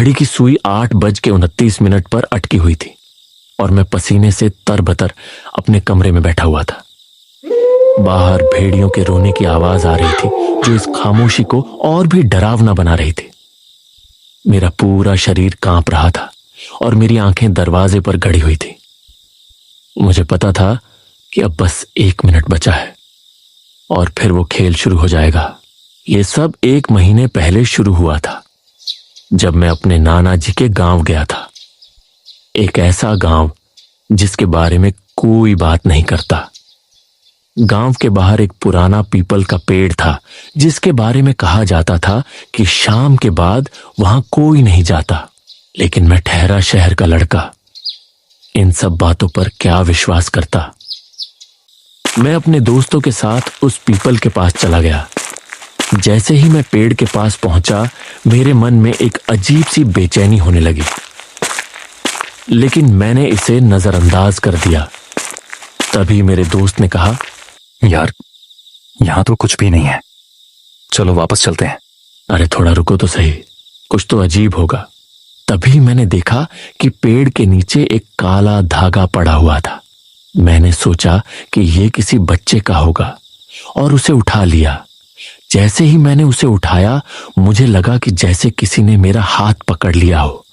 घड़ी की सुई 8:29 पर अटकी हुई थी और मैं पसीने से तरबतर अपने कमरे में बैठा हुआ था। बाहर भेड़ियों के रोने की आवाज आ रही थी जो इस खामोशी को और भी डरावना बना रही थी। मेरा पूरा शरीर कांप रहा था और मेरी आंखें दरवाजे पर गड़ी हुई थी। मुझे पता था कि अब बस 1 मिनट बचा है और फिर वो खेल शुरू हो जाएगा। ये सब 1 महीने पहले शुरू हुआ था, जब मैं अपने नाना जी के गांव गया था। एक ऐसा गांव जिसके बारे में कोई बात नहीं करता। गांव के बाहर एक पुराना पीपल का पेड़ था जिसके बारे में कहा जाता था कि शाम के बाद वहां कोई नहीं जाता। लेकिन मैं ठहरा शहर का लड़का इन सब बातों पर क्या विश्वास करता। मैं अपने दोस्तों के साथ उस पीपल के पास चला गया। जैसे ही मैं पेड़ के पास पहुंचा, मेरे मन में एक अजीब सी बेचैनी होने लगी, लेकिन मैंने इसे नजरअंदाज कर दिया। तभी मेरे दोस्त ने कहा, यार, यहां तो कुछ भी नहीं है, चलो वापस चलते हैं। अरे थोड़ा रुको तो सही, कुछ तो अजीब होगा। तभी मैंने देखा कि पेड़ के नीचे एक काला धागा पड़ा हुआ था। मैंने सोचा कि यह किसी बच्चे का होगा और उसे उठा लिया। जैसे ही मैंने उसे उठाया, मुझे लगा कि जैसे किसी ने मेरा हाथ पकड़ लिया हो।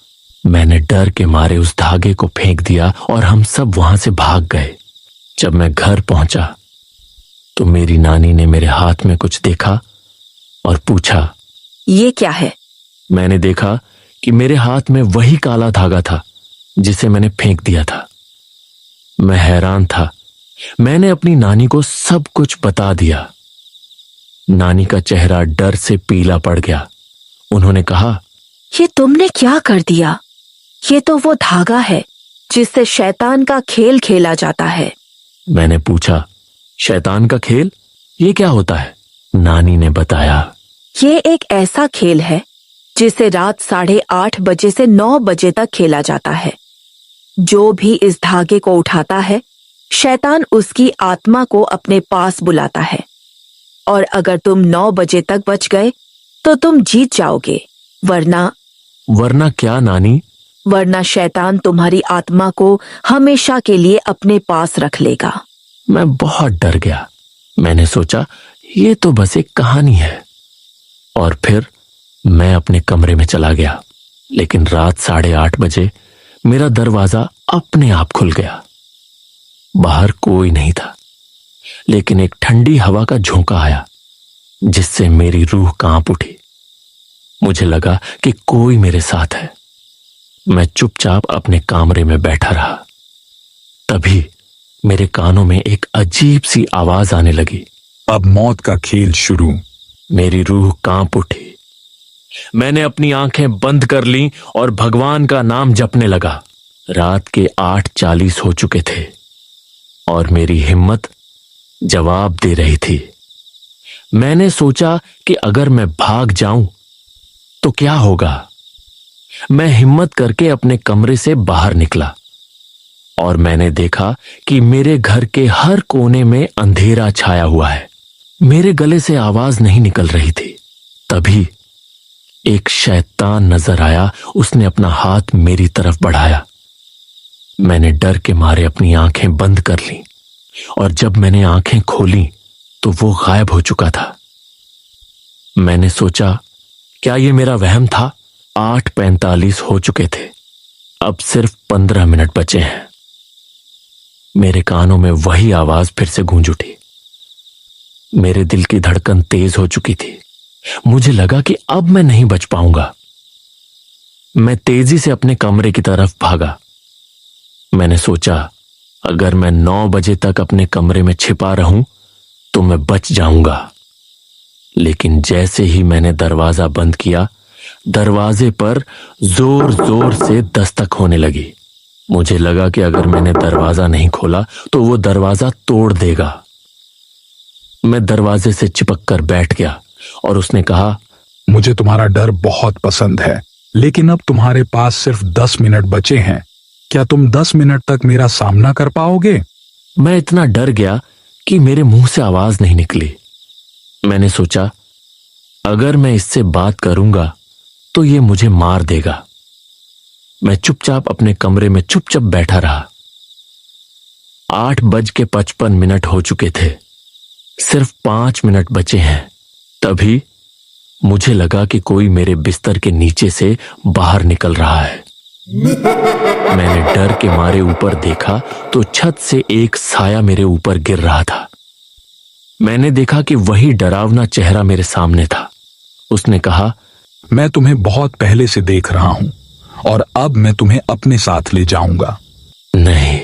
मैंने डर के मारे उस धागे को फेंक दिया और हम सब वहां से भाग गए। जब मैं घर पहुंचा तो मेरी नानी ने मेरे हाथ में कुछ देखा और पूछा, ये क्या है? मैंने देखा कि मेरे हाथ में वही काला धागा था जिसे मैंने फेंक दिया था। मैं हैरान था। मैंने अपनी नानी को सब कुछ बता दिया। नानी का चेहरा डर से पीला पड़ गया। उन्होंने कहा, ये तुमने क्या कर दिया? ये तो वो धागा है जिससे शैतान का खेल खेला जाता है। मैंने पूछा, शैतान का खेल? ये क्या होता है? नानी ने बताया, ये एक ऐसा खेल है जिसे रात 8:30 बजे से 9 बजे तक खेला जाता है। जो भी इस धागे को उठाता है, शैतान उसकी आत्मा को अपने पास बुलाता है, और अगर तुम 9 बजे तक बच गए तो तुम जीत जाओगे, वरना क्या नानी? वरना शैतान तुम्हारी आत्मा को हमेशा के लिए अपने पास रख लेगा। मैं बहुत डर गया। मैंने सोचा ये तो बस एक कहानी है, और फिर मैं अपने कमरे में चला गया। लेकिन रात 8:30 बजे मेरा दरवाजा अपने आप खुल गया। बाहर कोई नहीं था, लेकिन एक ठंडी हवा का झोंका आया जिससे मेरी रूह कांप उठी। मुझे लगा कि कोई मेरे साथ है। मैं चुपचाप अपने कमरे में बैठा रहा। तभी मेरे कानों में एक अजीब सी आवाज आने लगी, अब मौत का खेल शुरू। मेरी रूह कांप उठी। मैंने अपनी आंखें बंद कर लीं और भगवान का नाम जपने लगा। रात के 8:40 हो चुके थे और मेरी हिम्मत जवाब दे रही थी। मैंने सोचा कि अगर मैं भाग जाऊं तो क्या होगा। मैं हिम्मत करके अपने कमरे से बाहर निकला और मैंने देखा कि मेरे घर के हर कोने में अंधेरा छाया हुआ है। मेरे गले से आवाज नहीं निकल रही थी। तभी एक शैतान नजर आया। उसने अपना हाथ मेरी तरफ बढ़ाया। मैंने डर के मारे अपनी आंखें बंद कर लीं और जब मैंने आंखें खोली तो वो गायब हो चुका था। मैंने सोचा, क्या ये मेरा वहम था? 8:45 हो चुके थे। अब सिर्फ 15 मिनट बचे हैं। मेरे कानों में वही आवाज फिर से गूंज उठी। मेरे दिल की धड़कन तेज हो चुकी थी। मुझे लगा कि अब मैं नहीं बच पाऊंगा। मैं तेजी से अपने कमरे की तरफ भागा। मैंने सोचा, अगर मैं 9 बजे तक अपने कमरे में छिपा रहूं तो मैं बच जाऊंगा। लेकिन जैसे ही मैंने दरवाजा बंद किया, दरवाजे पर जोर जोर से दस्तक होने लगी। मुझे लगा कि अगर मैंने दरवाजा नहीं खोला तो वो दरवाजा तोड़ देगा। मैं दरवाजे से चिपक कर बैठ गया और उसने कहा, मुझे तुम्हारा डर बहुत पसंद है, लेकिन अब तुम्हारे पास सिर्फ 10 मिनट बचे हैं। क्या तुम 10 मिनट तक मेरा सामना कर पाओगे? मैं इतना डर गया कि मेरे मुंह से आवाज नहीं निकली। मैंने सोचा, अगर मैं इससे बात करूंगा तो ये मुझे मार देगा। मैं चुपचाप अपने कमरे में चुपचाप बैठा रहा। 8:55 हो चुके थे। सिर्फ 5 मिनट बचे हैं। तभी मुझे लगा कि कोई मेरे बिस्तर के नीचे से बाहर निकल रहा है। मैंने डर के मारे ऊपर देखा तो छत से एक साया मेरे ऊपर गिर रहा था। मैंने देखा कि वही डरावना चेहरा मेरे सामने था। उसने कहा, मैं तुम्हें बहुत पहले से देख रहा हूं और अब मैं तुम्हें अपने साथ ले जाऊंगा। नहीं,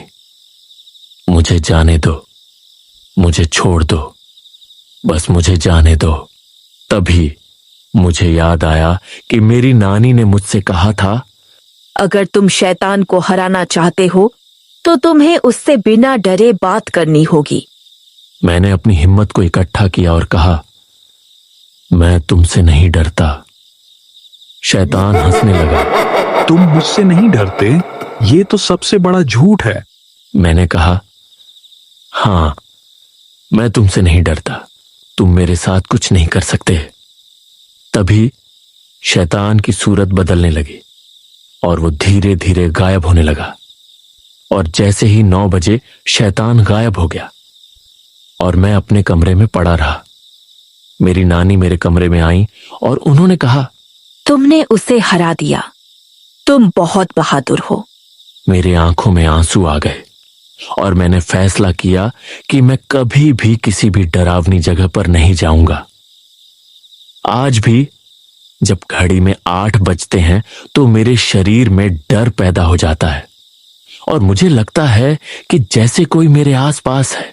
मुझे जाने दो, मुझे छोड़ दो, बस मुझे जाने दो। तभी मुझे याद आया कि मेरी नानी ने मुझसे कहा था, अगर तुम शैतान को हराना चाहते हो तो तुम्हें उससे बिना डरे बात करनी होगी। मैंने अपनी हिम्मत को इकट्ठा किया और कहा, मैं तुमसे नहीं डरता। शैतान हंसने लगा। तुम मुझसे नहीं डरते? ये तो सबसे बड़ा झूठ है। मैंने कहा, हां, मैं तुमसे नहीं डरता। तुम मेरे साथ कुछ नहीं कर सकते। तभी शैतान की सूरत बदलने लगी और वो धीरे धीरे गायब होने लगा। और जैसे ही 9 बजे शैतान गायब हो गया और मैं अपने कमरे में पड़ा रहा। मेरी नानी मेरे कमरे में आई और उन्होंने कहा, तुमने उसे हरा दिया। तुम बहुत बहादुर हो। मेरे आंखों में आंसू आ गए और मैंने फैसला किया कि मैं कभी भी किसी भी डरावनी जगह पर नहीं जाऊंगा। आज भी जब घड़ी में 8 बजते हैं तो मेरे शरीर में डर पैदा हो जाता है और मुझे लगता है कि जैसे कोई मेरे आसपास है।